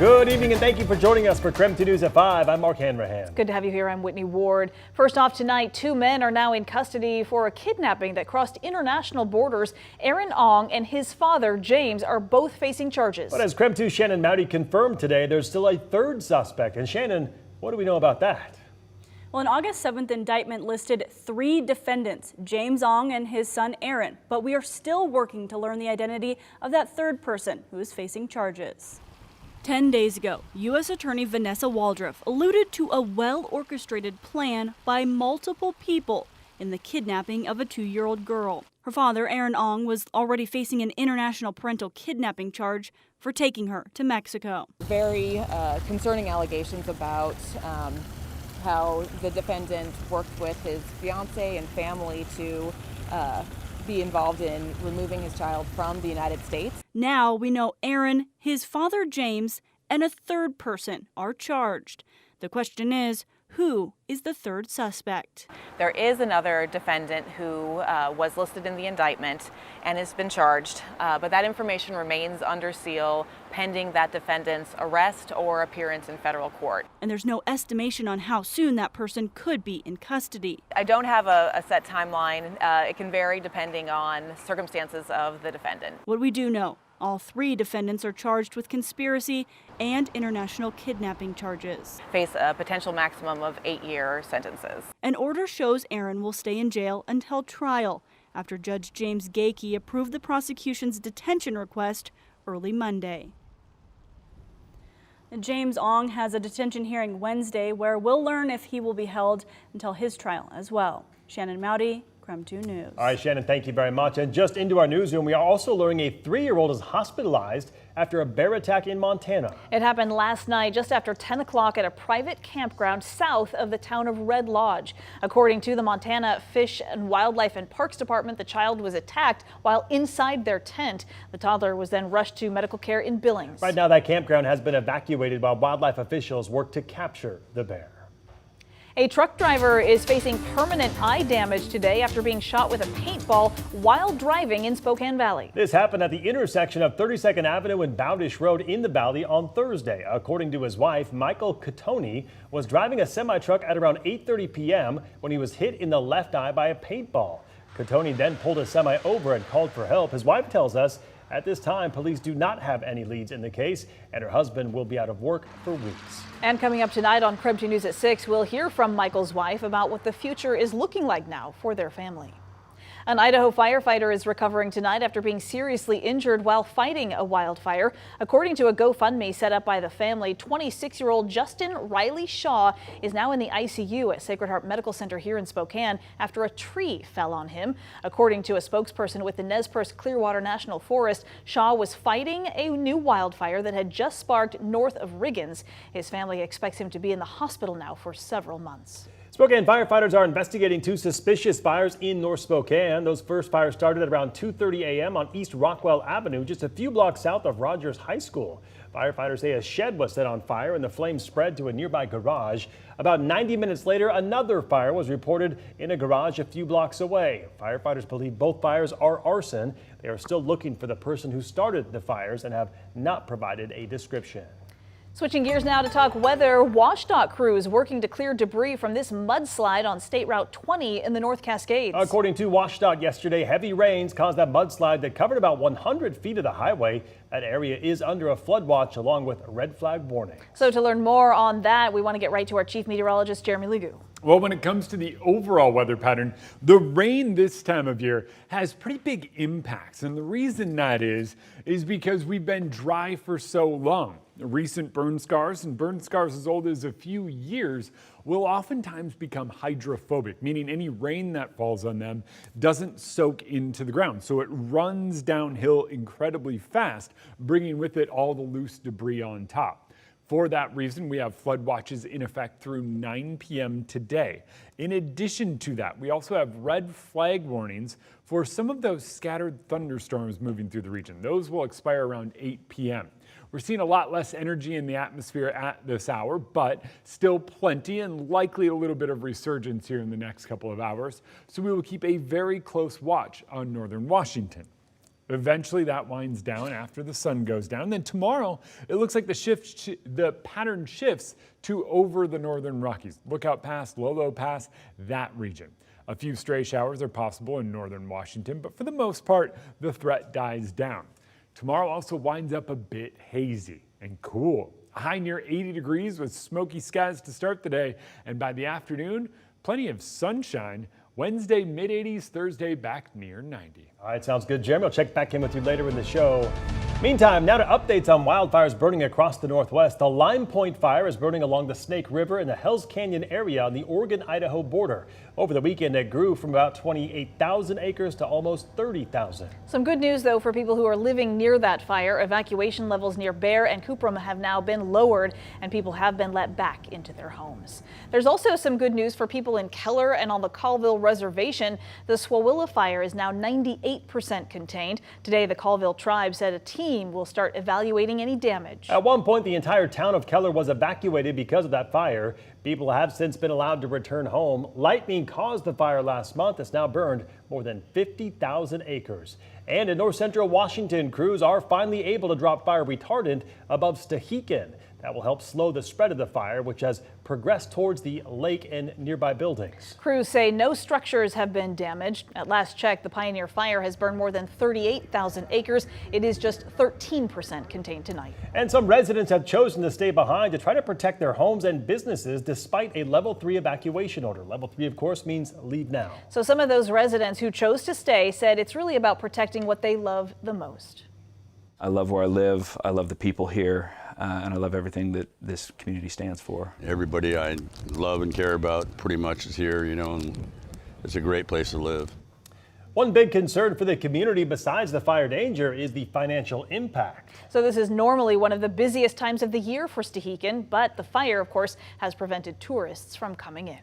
Good evening and thank you for joining us for KREM 2 News at 5. I'm Mark Hanrahan. Good to have you here. I'm Whitney Ward. First off tonight, 2 men are now in custody for a kidnapping that crossed international borders. Aaron Aung and his father, James, are both facing charges. But as KREM 2 Shannon Mowdy confirmed today, there's still a third suspect. And Shannon, what do we know about that? Well, an August 7th indictment listed 3 defendants, James Aung and his son Aaron. But we are still working to learn the identity of that third person who is facing charges. 10 days ago, U.S. Attorney Vanessa Waldrop alluded to a well-orchestrated plan by multiple people in the kidnapping of a 2-year-old girl. Her father, Aaron Aung, was already facing an international parental kidnapping charge for taking her to Mexico. Very concerning allegations about how the defendant worked with his fiancée and family to be involved in removing his child from the United States. Now we know Aaron, his father James, and a third person are charged. The question is, who is the third suspect? There is another defendant who was listed in the indictment and has been charged, but that information remains under seal pending that defendant's arrest or appearance in federal court. And there's no estimation on how soon that person could be in custody. I don't have a set timeline. It can vary depending on circumstances of the defendant. What we do know, all 3 defendants are charged with conspiracy and international kidnapping charges. Face a potential maximum of 8-year sentences. An order shows Aaron will stay in jail until trial after Judge James Gakey approved the prosecution's detention request early Monday. James Aung has a detention hearing Wednesday where we'll learn if he will be held until his trial as well. Shannon Mowdy, KREM 2 News. All right, Shannon, thank you very much. And just into our newsroom, we are also learning a 3-year-old is hospitalized after a bear attack in Montana. It happened last night just after 10 o'clock at a private campground south of the town of Red Lodge. According to the Montana Fish and Wildlife and Parks Department, the child was attacked while inside their tent. The toddler was then rushed to medical care in Billings. Right now, that campground has been evacuated while wildlife officials work to capture the bear. A truck driver is facing permanent eye damage today after being shot with a paintball while driving in Spokane Valley. This happened at the intersection of 32nd Avenue and Bowdish Road in the Valley on Thursday. According to his wife, Michael Catoni was driving a semi-truck at around 8:30 p.m. when he was hit in the left eye by a paintball. Catoni then pulled a semi over and called for help. His wife tells us at this time, police do not have any leads in the case, and her husband will be out of work for weeks. And coming up tonight on KREM 2 News at 6, we'll hear from Michael's wife about what the future is looking like now for their family. An Idaho firefighter is recovering tonight after being seriously injured while fighting a wildfire. According to a GoFundMe set up by the family, 26-year-old Justin Riley Shaw is now in the ICU at Sacred Heart Medical Center here in Spokane after a tree fell on him. According to a spokesperson with the Nez Perce Clearwater National Forest, Shaw was fighting a new wildfire that had just sparked north of Riggins. His family expects him to be in the hospital now for several months. Spokane firefighters are investigating 2 suspicious fires in North Spokane. Those first fires started at around 2:30 a.m. on East Rockwell Avenue, just a few blocks south of Rogers High School. Firefighters say a shed was set on fire and the flames spread to a nearby garage. About 90 minutes later, another fire was reported in a garage a few blocks away. Firefighters believe both fires are arson. They are still looking for the person who started the fires and have not provided a description. Switching gears now to talk weather. WashDOT crews working to clear debris from this mudslide on State Route 20 in the North Cascades. According to WashDOT yesterday, heavy rains caused that mudslide that covered about 100 feet of the highway. That area is under a flood watch along with red flag warning. So to learn more on that, we want to get right to our chief meteorologist, Jeremy Ligu. Well, when it comes to the overall weather pattern, the rain this time of year has pretty big impacts. And the reason that is because we've been dry for so long. Recent burn scars and burn scars as old as a few years will oftentimes become hydrophobic, meaning any rain that falls on them doesn't soak into the ground. So it runs downhill incredibly fast, bringing with it all the loose debris on top. For that reason, we have flood watches in effect through 9 p.m. today. In addition to that, we also have red flag warnings for some of those scattered thunderstorms moving through the region. Those will expire around 8 p.m. We're seeing a lot less energy in the atmosphere at this hour, but still plenty and likely a little bit of resurgence here in the next couple of hours. So we will keep a very close watch on northern Washington. Eventually that winds down after the sun goes down. Then tomorrow, it looks like the pattern shifts to over the northern Rockies. Lookout Pass, Lolo Pass, that region. A few stray showers are possible in northern Washington, but for the most part, the threat dies down. Tomorrow also winds up a bit hazy and cool. A high near 80 degrees with smoky skies to start the day, and by the afternoon, plenty of sunshine. Wednesday, mid-80s, Thursday, back near 90. All right, sounds good, Jeremy. I'll check back in with you later in the show. Meantime, now to updates on wildfires burning across the Northwest. The Lime Point fire is burning along the Snake River in the Hells Canyon area on the Oregon-Idaho border. Over the weekend, it grew from about 28,000 acres to almost 30,000. Some good news, though, for people who are living near that fire. Evacuation levels near Bear and Cuprum have now been lowered, and people have been let back into their homes. There's also some good news for people in Keller and on the Colville Reservation. The Swawilla fire is now 98% contained. Today, the Colville tribe said a team will start evaluating any damage. At one point, the entire town of Keller was evacuated because of that fire. People have since been allowed to return home. Lightning caused the fire last month. It's now burned more than 50,000 acres. And in north central Washington, crews are finally able to drop fire retardant above Stehekin. That will help slow the spread of the fire, which has progressed towards the lake and nearby buildings. Crews say no structures have been damaged. At last check, the Pioneer fire has burned more than 38,000 acres. It is just 13% contained tonight. And some residents have chosen to stay behind to try to protect their homes and businesses despite a level 3 evacuation order. Level 3, of course, means leave now. So some of those residents who chose to stay said it's really about protecting what they love the most. I love where I live. I love the people here. And I love everything that this community stands for. Everybody I love and care about pretty much is here, you know, and it's a great place to live. One big concern for the community besides the fire danger is the financial impact. So this is normally one of the busiest times of the year for Stehekin, but the fire, of course, has prevented tourists from coming in.